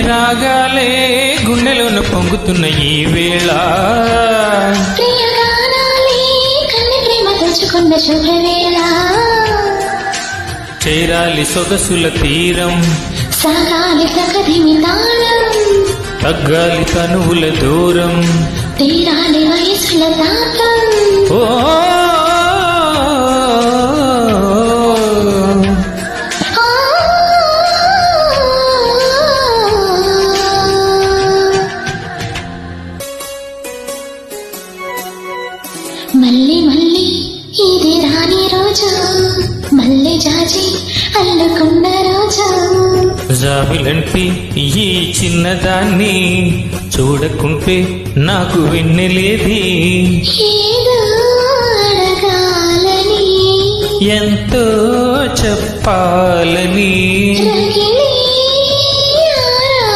రాగాలే గుండెలోన పొంగుతున్న ఈ వేళ తెచ్చుకున్న శుభవేళ చేరాలి సొగసుల తీరం సాగాలి ప్రకృతిని తాళం తగ్గాలి తనువుల దూరం తీరాలి వయసుల తాపం ఓ మళ్ళీ మళ్ళీ ఇది రాని రోజు మళ్ళీ జాజి అల్లుకున్న రోజు జాబిలంటి ఈ చిన్నదాన్ని చూడకుంటే నాకు వెన్నెలేది ఏదో అడగాలని ఎంతో చెప్పాలని